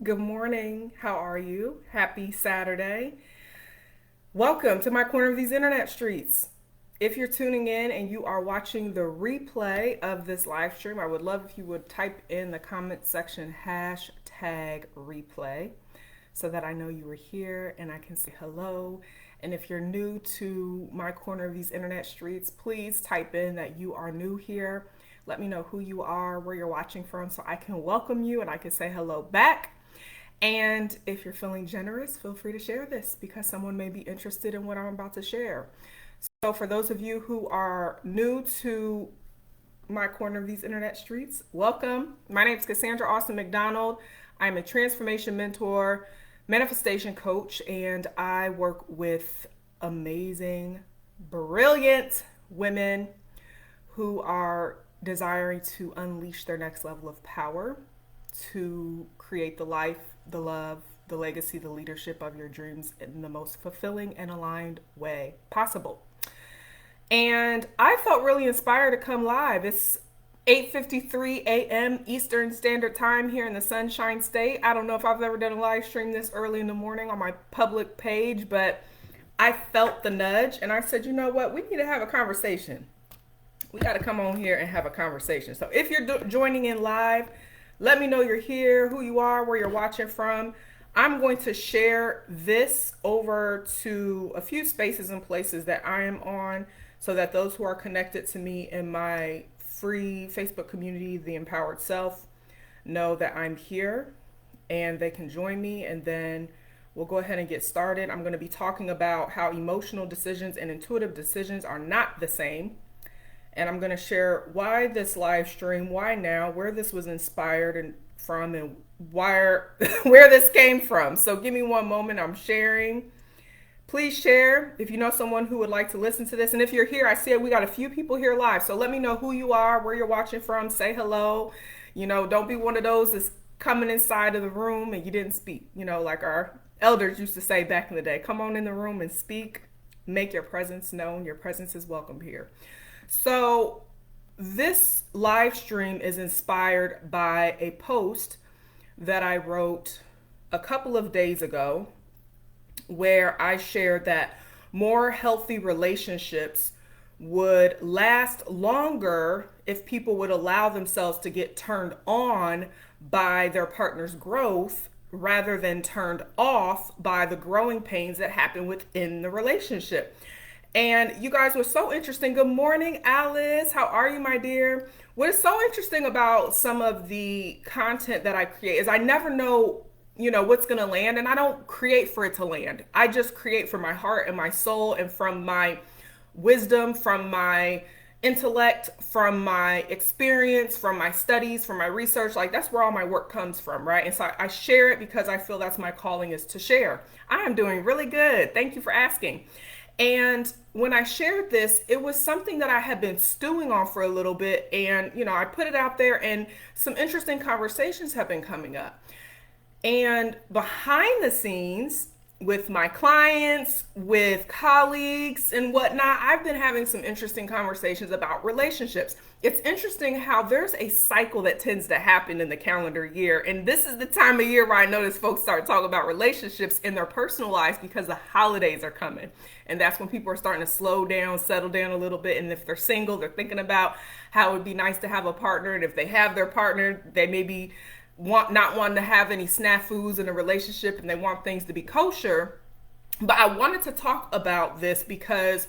Good morning. How are you? Happy Saturday. Welcome to my corner of these internet streets. If you're tuning in and you are watching the replay of this live stream, I would love if you would type in the comment section hashtag replay so that I know you were here and I can say hello. And if you're new to my corner of these internet streets, please type in that you are new here. Let me know who you are, where you're watching from, so I can welcome you and I can say hello back. And if you're feeling generous, feel free to share this because someone may be interested in what I'm about to share. So, for those of you who are new to my corner of these internet streets, welcome. My name is Cassandra Austin McDonald. I'm a transformation mentor, manifestation coach, and I work with amazing, brilliant women who are desiring to unleash their next level of power to create the life, the love, the legacy, the leadership of your dreams in the most fulfilling and aligned way possible. And I felt really inspired to come live. It's 8:53 a.m. Eastern Standard Time here in the Sunshine State. I don't know if I've ever done a live stream this early in the morning on my public page, but I felt the nudge and I said, you know what? We need to have a conversation. We got to come on here and have a conversation. So if you're joining in live, let me know you're here, who you are, where you're watching from. I'm going to share this over to a few spaces and places that I am on so that those who are connected to me in my free Facebook community, The Empowered Self, know that I'm here and they can join me. And then we'll go ahead and get started. I'm going to be talking about how emotional decisions and intuitive decisions are not the same. And I'm going to share why this live stream, why now, where this was inspired and from, and where this came from. So give me one moment. I'm sharing. Please share if you know someone who would like to listen to this. And if you're here, I see we got a few people here live. So let me know who you are, where you're watching from. Say hello. Don't be one of those that's coming inside of the room and you didn't speak. Like our elders used to say back in the day, come on in the room and speak. Make your presence known. Your presence is welcome here. So this live stream is inspired by a post that I wrote a couple of days ago where I shared that more healthy relationships would last longer if people would allow themselves to get turned on by their partner's growth rather than turned off by the growing pains that happen within the relationship. And you guys were so interesting. Good morning, Alice. How are you, my dear? What is so interesting about some of the content that I create is I never know, what's going to land. And I don't create for it to land. I just create for my heart and my soul and from my wisdom, from my intellect, from my experience, from my studies, from my research. Like that's where all my work comes from, right? And so I share it because I feel that's my calling is to share. I am doing really good. Thank you for asking. And when I shared this, it was something that I had been stewing on for a little bit. And, I put it out there and some interesting conversations have been coming up. And behind the scenes, with my clients, with colleagues, and whatnot, I've been having some interesting conversations about relationships. It's interesting how there's a cycle that tends to happen in the calendar year. And this is the time of year where I notice folks start talking about relationships in their personal lives because the holidays are coming. And that's when people are starting to slow down, settle down a little bit. And if they're single, they're thinking about how it would be nice to have a partner. And if they have their partner, they maybe not wanting to have any snafus in a relationship and they want things to be kosher. But I wanted to talk about this because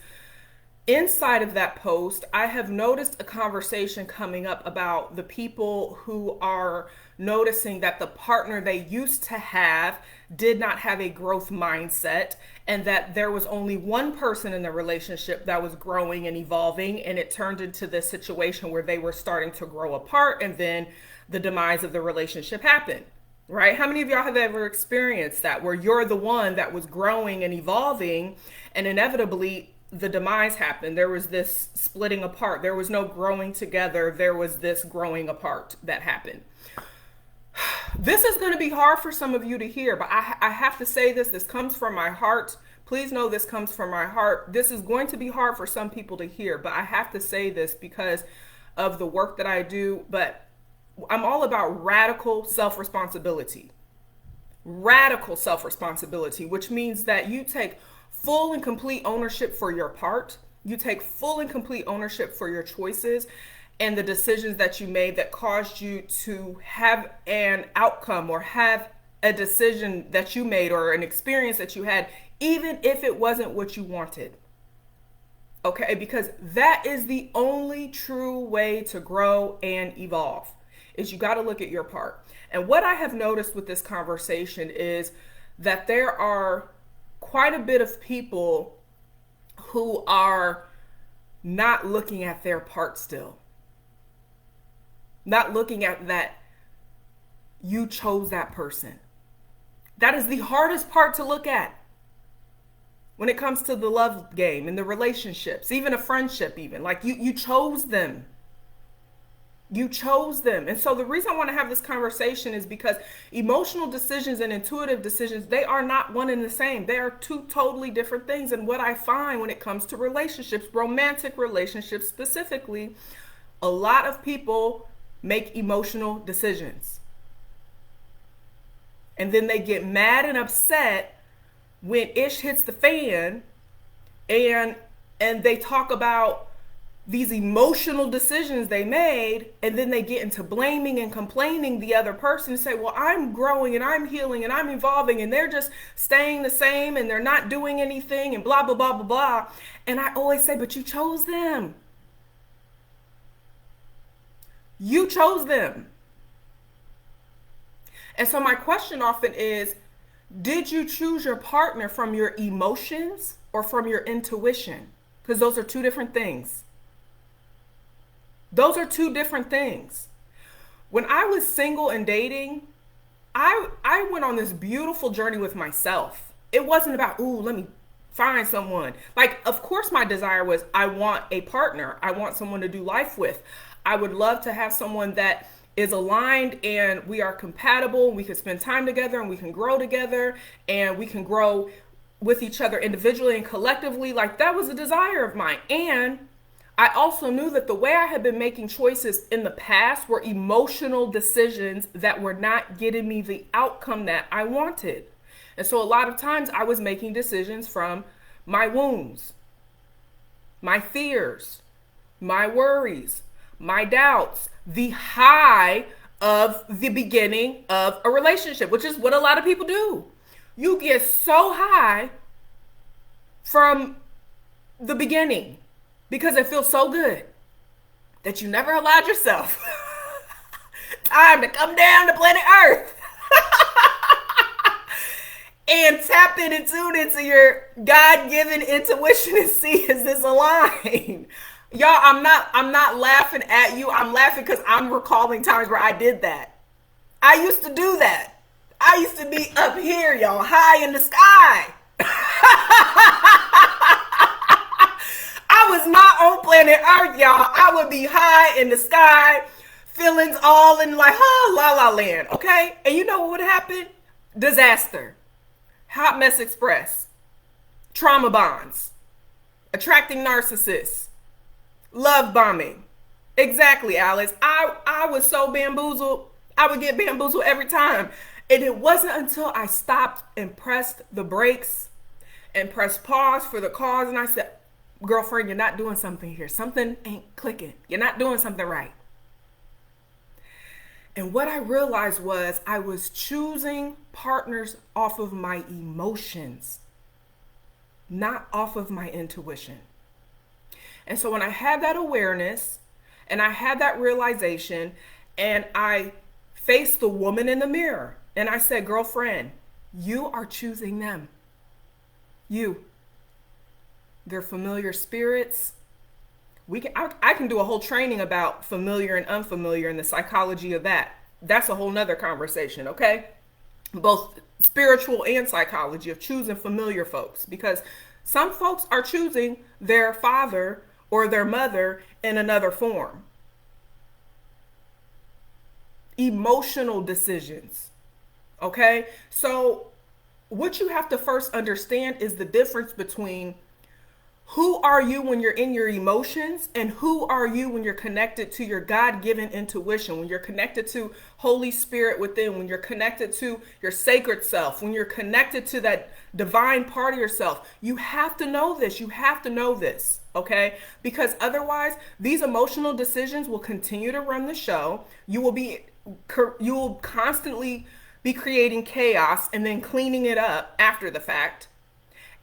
inside of that post, I have noticed a conversation coming up about the people who are noticing that the partner they used to have did not have a growth mindset and that there was only one person in the relationship that was growing and evolving, and it turned into this situation where they were starting to grow apart and then the demise of the relationship happened. Right? How many of y'all have ever experienced that where you're the one that was growing and evolving and inevitably the demise happened? There was this splitting apart. There was no growing together. There was this growing apart that happened. This is going to be hard for some of you to hear, but I have to say this. This comes from my heart. Please know this comes from my heart. This is going to be hard for some people to hear, but I have to say this because of the work that I do. But I'm all about radical self-responsibility. radical self-responsibility, which means that you take full and complete ownership for your part. You take full and complete ownership for your choices and the decisions that you made that caused you to have an outcome or have a decision that you made or an experience that you had, even if it wasn't what you wanted. Okay, because that is the only true way to grow and evolve, is you got to look at your part. And what I have noticed with this conversation is that there are quite a bit of people who are not looking at their part still. Not looking at that you chose that person. That is the hardest part to look at when it comes to the love game and the relationships, even a friendship, even. Like you chose them. You chose them. And so the reason I want to have this conversation is because emotional decisions and intuitive decisions, they are not one and the same. They are two totally different things. And what I find when it comes to relationships, romantic relationships specifically, a lot of people make emotional decisions. And then they get mad and upset when ish hits the fan and they talk about these emotional decisions they made, and then they get into blaming and complaining the other person and say, well, I'm growing and I'm healing and I'm evolving and they're just staying the same and they're not doing anything and blah, blah, blah, blah, blah. And I always say, but you chose them. You chose them. And so my question often is, did you choose your partner from your emotions or from your intuition? Because those are two different things. Those are two different things. When I was single and dating, I went on this beautiful journey with myself. It wasn't about, ooh, let me find someone. Like, of course, my desire was I want a partner. I want someone to do life with. I would love to have someone that is aligned and we are compatible. We can spend time together and we can grow together and we can grow with each other individually and collectively. Like, that was a desire of mine. And I also knew that the way I had been making choices in the past were emotional decisions that were not getting me the outcome that I wanted. And so a lot of times I was making decisions from my wounds, my fears, my worries, my doubts, the high of the beginning of a relationship, which is what a lot of people do. You get so high from the beginning because it feels so good that you never allowed yourself time to come down to planet Earth and tap in and tune into your God-given intuition and see, is this aligned? Y'all, I'm not laughing at you. I'm laughing because I'm recalling times where I did that. I used to do that. I used to be up here, y'all, high in the sky. I was not on planet Earth, y'all. I would be high in the sky, feelings all in like, oh, la la land, okay? And you know what would happen? Disaster. Hot mess express. Trauma bonds. Attracting narcissists. Love bombing. Exactly, Alice. I was so bamboozled. I would get bamboozled every time. And it wasn't until I stopped and pressed the brakes and pressed pause for the cause. And I said, girlfriend, you're not doing something here. Something ain't clicking. You're not doing something right. And what I realized was I was choosing partners off of my emotions, not off of my intuition. And so when I had that awareness and I had that realization and I faced the woman in the mirror and I said, girlfriend, you are choosing them. You. They're familiar spirits. I can do a whole training about familiar and unfamiliar and the psychology of that. That's a whole nother conversation, okay? Both spiritual and psychology of choosing familiar folks, because some folks are choosing their father or their mother in another form. Emotional decisions, okay? So what you have to first understand is the difference between Who are you when you're in your emotions, and who are you when you're connected to your God-given intuition, when you're connected to Holy Spirit within, when you're connected to your sacred self, when you're connected to that divine part of yourself? You have to know this. You have to know this, okay? Because otherwise, these emotional decisions will continue to run the show. You will constantly be creating chaos and then cleaning it up after the fact.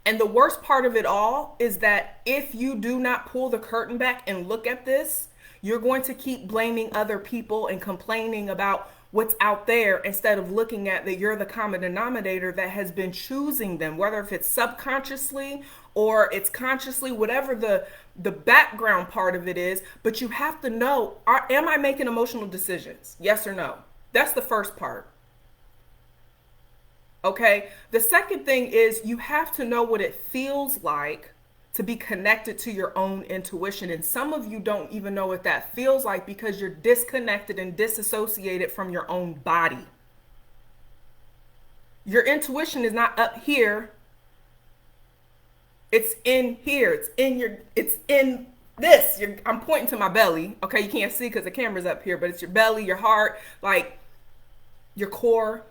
And the worst part of it all is that if you do not pull the curtain back and look at this, you're going to keep blaming other people and complaining about what's out there instead of looking at that you're the common denominator that has been choosing them, whether if it's subconsciously or it's consciously, whatever the background part of it is. But you have to know, am I making emotional decisions? Yes or no? That's the first part. Okay. The second thing is you have to know what it feels like to be connected to your own intuition. And some of you don't even know what that feels like because you're disconnected and disassociated from your own body. Your intuition is not up here. It's in here. It's in this. I'm pointing to my belly. Okay. You can't see because the camera's up here, but it's your belly, your heart, like your core.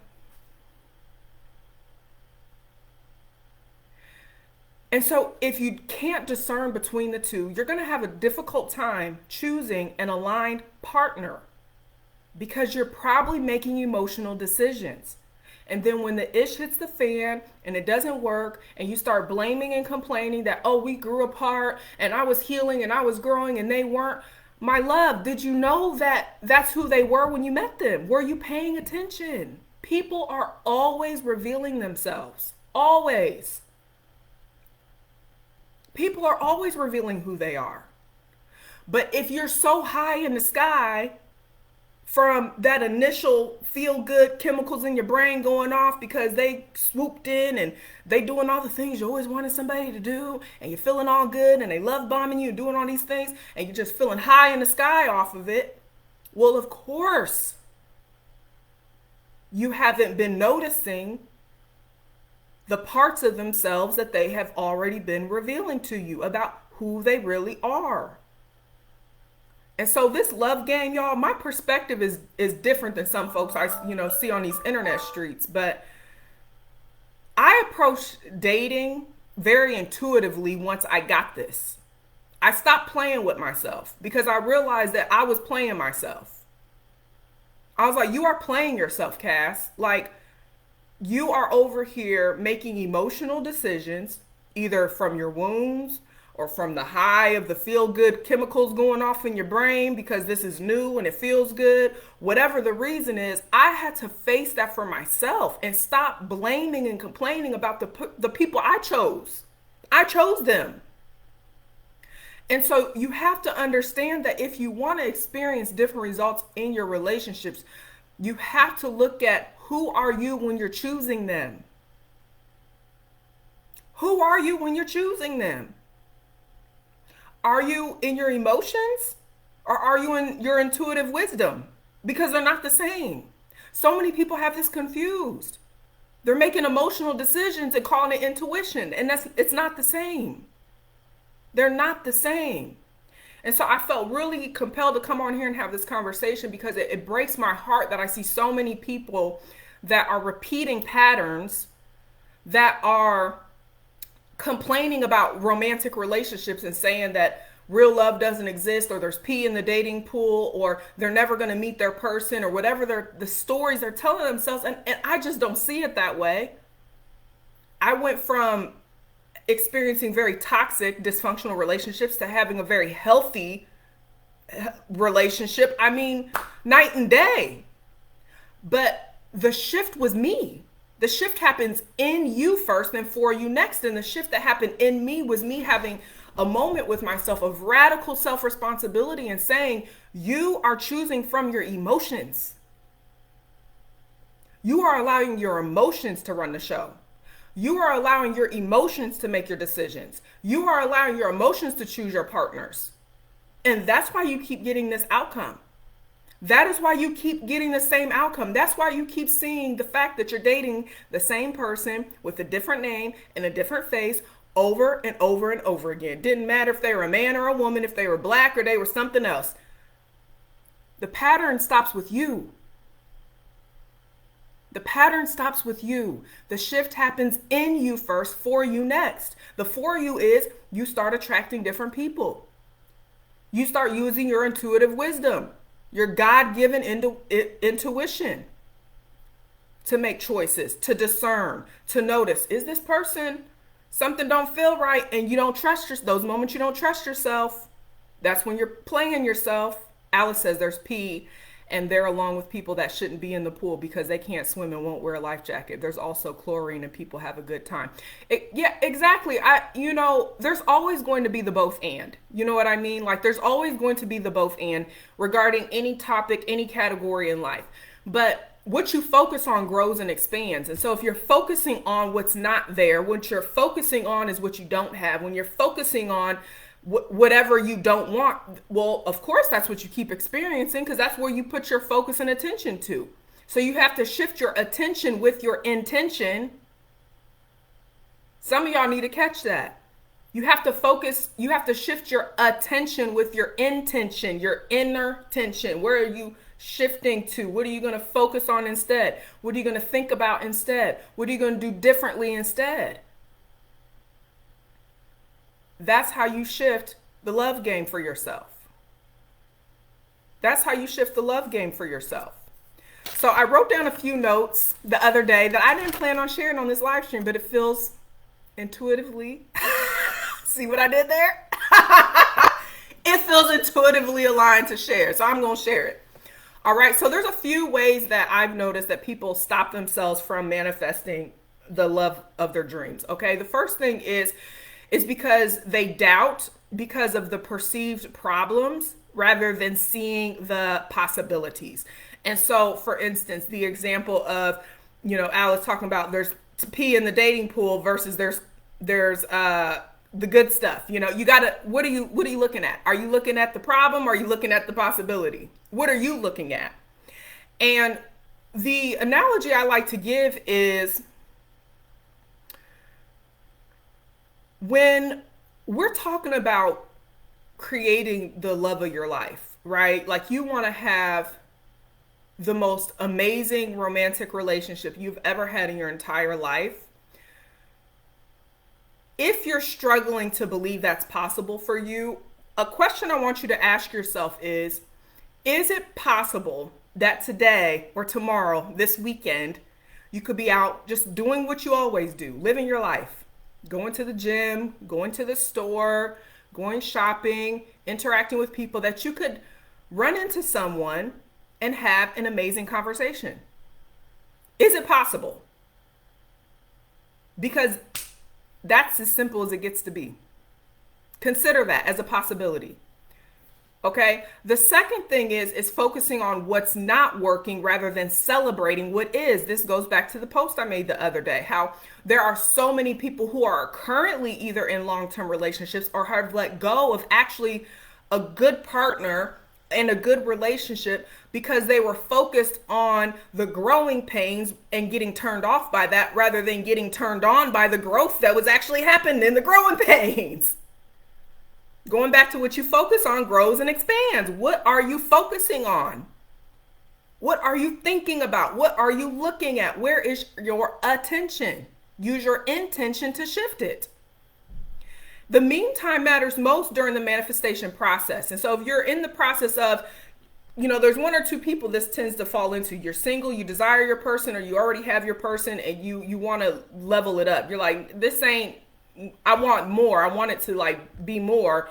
And so if you can't discern between the two, you're going to have a difficult time choosing an aligned partner because you're probably making emotional decisions. And then when the ish hits the fan and it doesn't work and you start blaming and complaining that, oh, we grew apart and I was healing and I was growing and they weren't. My love, did you know that that's who they were when you met them? Were you paying attention? People are always revealing themselves. Always. People are always revealing who they are. But if you're so high in the sky from that initial feel-good chemicals in your brain going off because they swooped in and they doing all the things you always wanted somebody to do, and you're feeling all good and they love bombing you, doing all these things, and you're just feeling high in the sky off of it, well, of course, you haven't been noticing the parts of themselves that they have already been revealing to you about who they really are. And so this love game, y'all, my perspective is different than some folks I see on these internet streets. But I approach dating very intuitively once I got this. I stopped playing with myself because I realized that I was playing myself. I was like, you are playing yourself, Cass. Like, you are over here making emotional decisions, either from your wounds or from the high of the feel-good chemicals going off in your brain because this is new and it feels good. Whatever the reason is, I had to face that for myself and stop blaming and complaining about the people I chose. I chose them. And so you have to understand that if you want to experience different results in your relationships, you have to look at who are you when you're choosing them? Who are you when you're choosing them? Are you in your emotions or are you in your intuitive wisdom? Because they're not the same. So many people have this confused. They're making emotional decisions and calling it intuition, and it's not the same. They're not the same. And so I felt really compelled to come on here and have this conversation because it breaks my heart that I see so many people that are repeating patterns, that are complaining about romantic relationships and saying that real love doesn't exist, or there's pee in the dating pool, or they're never going to meet their person, or whatever the stories they're telling themselves. And I just don't see it that way. I went from experiencing very toxic, dysfunctional relationships to having a very healthy relationship. I mean, night and day. But the shift was me. The shift happens in you first and for you next. And the shift that happened in me was me having a moment with myself of radical self-responsibility and saying, you are choosing from your emotions. You are allowing your emotions to run the show. You are allowing your emotions to make your decisions. You are allowing your emotions to choose your partners. And that's why you keep getting this outcome. That is why you keep getting the same outcome. That's why you keep seeing the fact that you're dating the same person with a different name and a different face over and over and over again. Didn't matter if they were a man or a woman, if they were black or they were something else. The pattern stops with you. The pattern stops with you. The shift happens in you first, for you next. The for you is you start attracting different people. You start using your intuitive wisdom, your God-given intuition to make choices, to discern, to notice, is this person, something don't feel right, and you don't trust yourself. Those moments you don't trust yourself, that's when you're playing yourself. Alice says there's pee, and they're along with people that shouldn't be in the pool because they can't swim and won't wear a life jacket. There's also chlorine and people have a good time. Yeah, exactly. There's always going to be the both and. You know what I mean? Like there's always going to be the both and regarding any topic, any category in life. But what you focus on grows and expands. And so if you're focusing on what's not there, what you're focusing on is what you don't have. When you're focusing on whatever you don't want, well, of course, that's what you keep experiencing because that's where you put your focus and attention to. So you have to shift your attention with your intention. Some of y'all need to catch that. You have to focus, you have to shift your attention with your intention, your inner tension. Where are you shifting to? What are you going to focus on instead? What are you going to think about instead? What are you going to do differently instead? That's how you shift the love game for yourself. That's how you shift the love game for yourself. So I wrote down a few notes the other day that I didn't plan on sharing on this live stream, but it feels intuitively, see what I did there? It feels intuitively aligned to share. So I'm going to share it. All right. So there's a few ways that I've noticed that people stop themselves from manifesting the love of their dreams. Okay. The first thing is because they doubt because of the perceived problems rather than seeing the possibilities. And so, for instance, the example of, Alice talking about there's pee in the dating pool versus there's the good stuff. You gotta, what are you looking at? Are you looking at the problem or are you looking at the possibility? What are you looking at? And the analogy I like to give is, when we're talking about creating the love of your life, right? Like you want to have the most amazing romantic relationship you've ever had in your entire life. If you're struggling to believe that's possible for you, a question I want you to ask yourself is it possible that today or tomorrow, this weekend, you could be out just doing what you always do, living your life? Going to the gym, going to the store, going shopping, interacting with people, that you could run into someone and have an amazing conversation. Is it possible? Because that's as simple as it gets to be. Consider that as a possibility. Okay. The second thing is focusing on what's not working rather than celebrating what is. This goes back to the post I made the other day, how there are so many people who are currently either in long-term relationships or have let go of actually a good partner and a good relationship because they were focused on the growing pains and getting turned off by that rather than getting turned on by the growth that was actually happening in the growing pains. Going back to what you focus on grows and expands. What are you focusing on? What are you thinking about? What are you looking at? Where is your attention? Use your intention to shift it. The meantime matters most during the manifestation process. And so if you're in the process of, there's one or two people this tends to fall into. You're single, you desire your person, or you already have your person and you want to level it up. You're like, this ain't, I want more. I want it to be more.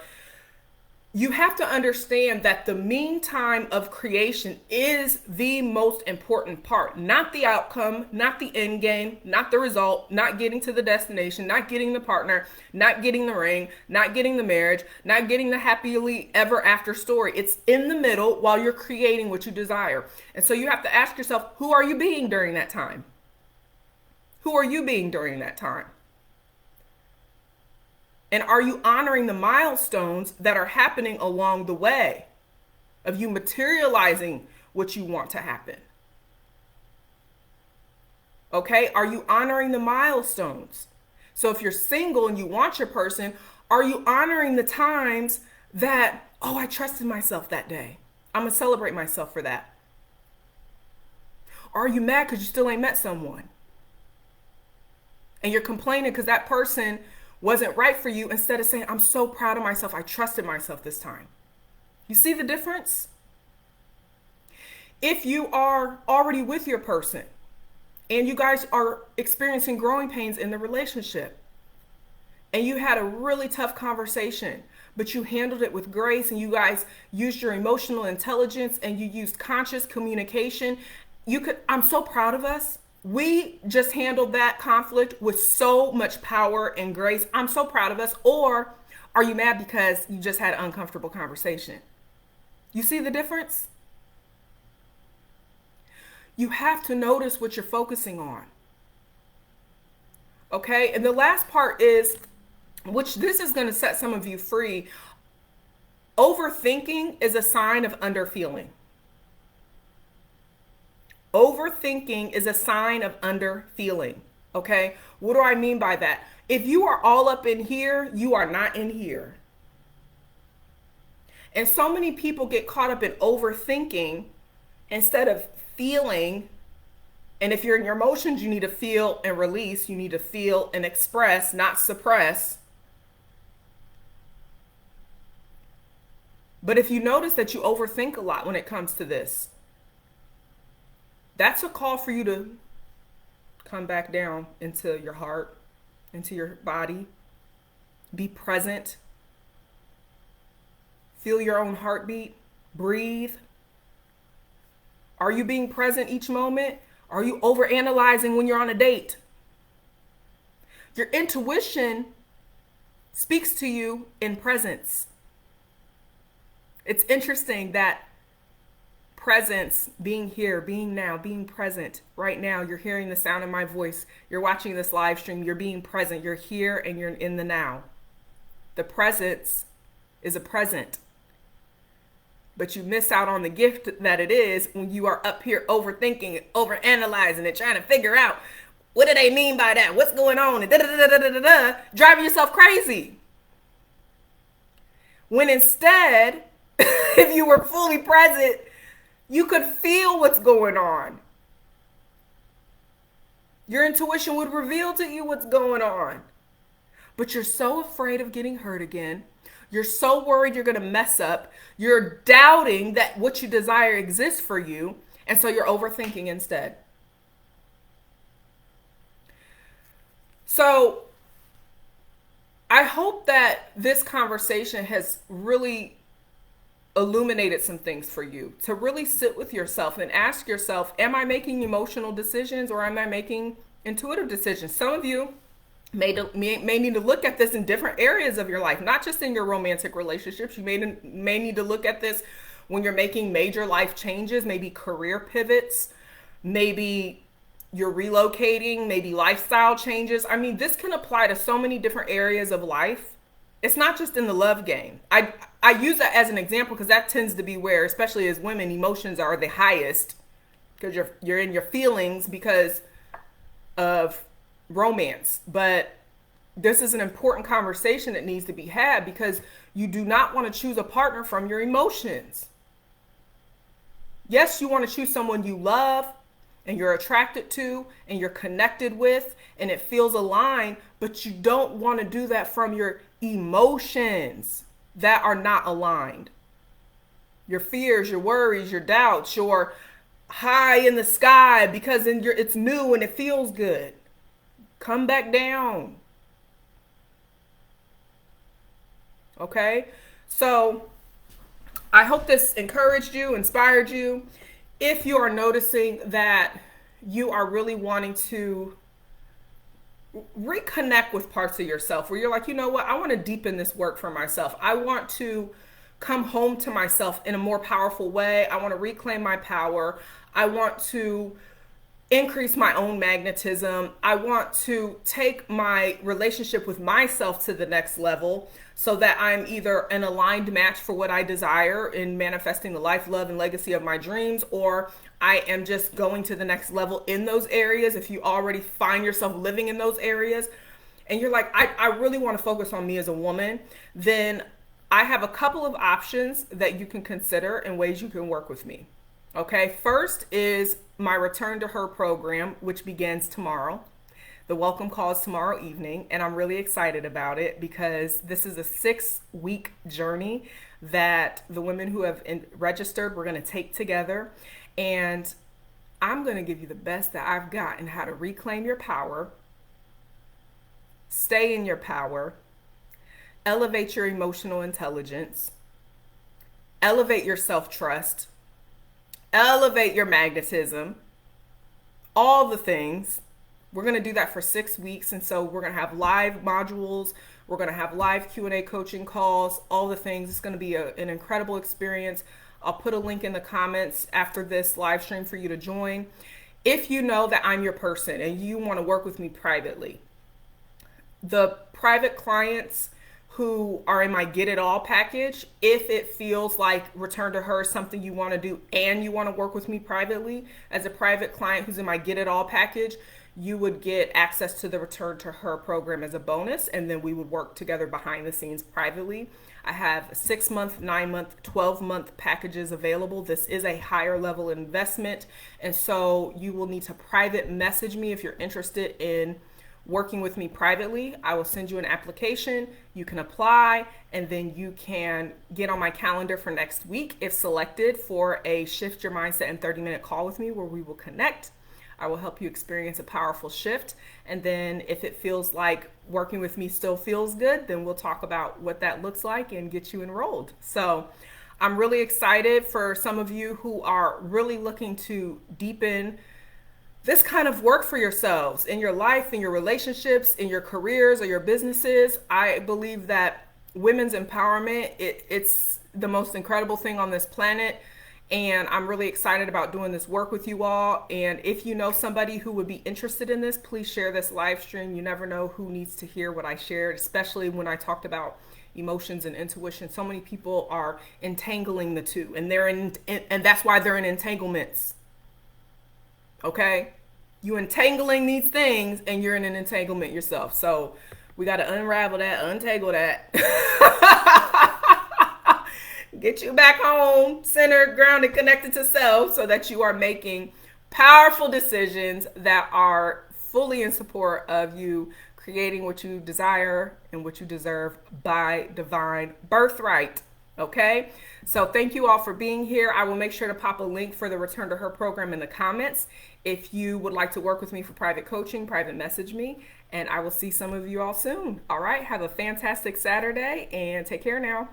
You have to understand that the meantime of creation is the most important part, not the outcome, not the end game, not the result, not getting to the destination, not getting the partner, not getting the ring, not getting the marriage, not getting the happily ever after story. It's in the middle while you're creating what you desire. And so you have to ask yourself, who are you being during that time? Who are you being during that time? And are you honoring the milestones that are happening along the way of you materializing what you want to happen? Okay, are you honoring the milestones? So if you're single and you want your person, are you honoring the times that, oh, I trusted myself that day? I'm going to celebrate myself for that. Or are you mad because you still ain't met someone? And you're complaining because that person wasn't right for you instead of saying, I'm so proud of myself. I trusted myself this time. You see the difference? If you are already with your person and you guys are experiencing growing pains in the relationship and you had a really tough conversation, but you handled it with grace and you guys used your emotional intelligence and you used conscious communication, I'm so proud of us. We just handled that conflict with so much power and grace. I'm so proud of us. Or are you mad because you just had an uncomfortable conversation? You see the difference? You have to notice what you're focusing on. Okay? And the last part is, which this is going to set some of you free. Overthinking is a sign of underfeeling. Overthinking is a sign of underfeeling. Okay? What do I mean by that? If you are all up in here, you are not in here. And so many people get caught up in overthinking instead of feeling. And if you're in your emotions, you need to feel and release. You need to feel and express, not suppress. But if you notice that you overthink a lot when it comes to this, that's a call for you to come back down into your heart, into your body. Be present. Feel your own heartbeat. Breathe. Are you being present each moment? Are you overanalyzing when you're on a date? Your intuition speaks to you in presence. It's interesting that presence, being here, being now, being present right now. You're hearing the sound of my voice. You're watching this live stream. You're being present. You're here and you're in the now. The presence is a present. But you miss out on the gift that it is when you are up here overthinking, overanalyzing it, trying to figure out what do they mean by that? What's going on? And driving yourself crazy. When instead, if you were fully present, you could feel what's going on. Your intuition would reveal to you what's going on. But you're so afraid of getting hurt again. You're so worried you're going to mess up. You're doubting that what you desire exists for you. And so you're overthinking instead. So I hope that this conversation has really illuminated some things for you to really sit with yourself and ask yourself, am I making emotional decisions or am I making intuitive decisions? Some of you may need to look at this in different areas of your life, not just in your romantic relationships. You may need to look at this when you're making major life changes, maybe career pivots, maybe you're relocating, maybe lifestyle changes. I mean, this can apply to so many different areas of life. It's not just in the love game. I use that as an example because that tends to be where, especially as women, emotions are the highest because you're in your feelings because of romance. But this is an important conversation that needs to be had because you do not want to choose a partner from your emotions. Yes, you want to choose someone you love and you're attracted to and you're connected with and it feels aligned, but you don't want to do that from your emotions that are not aligned. Your fears, your worries, your doubts, your high in the sky because it's new and it feels good. Come back down. Okay? So I hope this encouraged you, inspired you. If you are noticing that you are really wanting to reconnect with parts of yourself where you're like, you know what, I want to deepen this work for myself. I want to come home to myself in a more powerful way. I want to reclaim my power. I want to increase my own magnetism. I want to take my relationship with myself to the next level so that I'm either an aligned match for what I desire in manifesting the life, love, and legacy of my dreams, or I am just going to the next level in those areas if you already find yourself living in those areas. and you're like, I really want to focus on me as a woman, then I have a couple of options that you can consider and ways you can work with me. Okay, first is my Return to Her program, which begins tomorrow. The welcome call is tomorrow evening, and I'm really excited about it because this is a 6-week journey that the women who have registered we're going to take together, and I'm going to give you the best that I've got in how to reclaim your power, stay in your power, elevate your emotional intelligence, elevate your self-trust, elevate your magnetism, all the things. We're going to do that for 6 weeks. And so we're going to have live modules. We're going to have live Q&A coaching calls, all the things. It's going to be an incredible experience. I'll put a link in the comments after this live stream for you to join. If you know that I'm your person and you want to work with me privately, the private clients who are in my Get It All package, if it feels like Return to Her is something you want to do and you want to work with me privately, as a private client who's in my Get It All package, you would get access to the Return to Her program as a bonus, and then we would work together behind the scenes privately. I have 6-month, 9-month, 12-month packages available. This is a higher level investment, and so you will need to private message me if you're interested in working with me privately. I will send you an application. You can apply, and then you can get on my calendar for next week, if selected, for a Shift Your Mindset in 30-minute call with me where we will connect. I will help you experience a powerful shift. And then if it feels like working with me still feels good, then we'll talk about what that looks like and get you enrolled. So I'm really excited for some of you who are really looking to deepen this kind of work for yourselves in your life, in your relationships, in your careers or your businesses. I believe that women's empowerment, it's the most incredible thing on this planet. And I'm really excited about doing this work with you all. And if you know somebody who would be interested in this, please share this live stream. You never know who needs to hear what I shared, especially when I talked about emotions and intuition. So many people are entangling the two, and and that's why they're in entanglements. Okay? You entangling these things and you're in an entanglement yourself. So we got to unravel that, untangle that. Get you back home, centered, grounded, connected to self, so that you are making powerful decisions that are fully in support of you creating what you desire and what you deserve by divine birthright. Okay? So thank you all for being here. I will make sure to pop a link for the Return to Her program in the comments. If you would like to work with me for private coaching, private message me, and I will see some of you all soon. All right? Have a fantastic Saturday and take care now.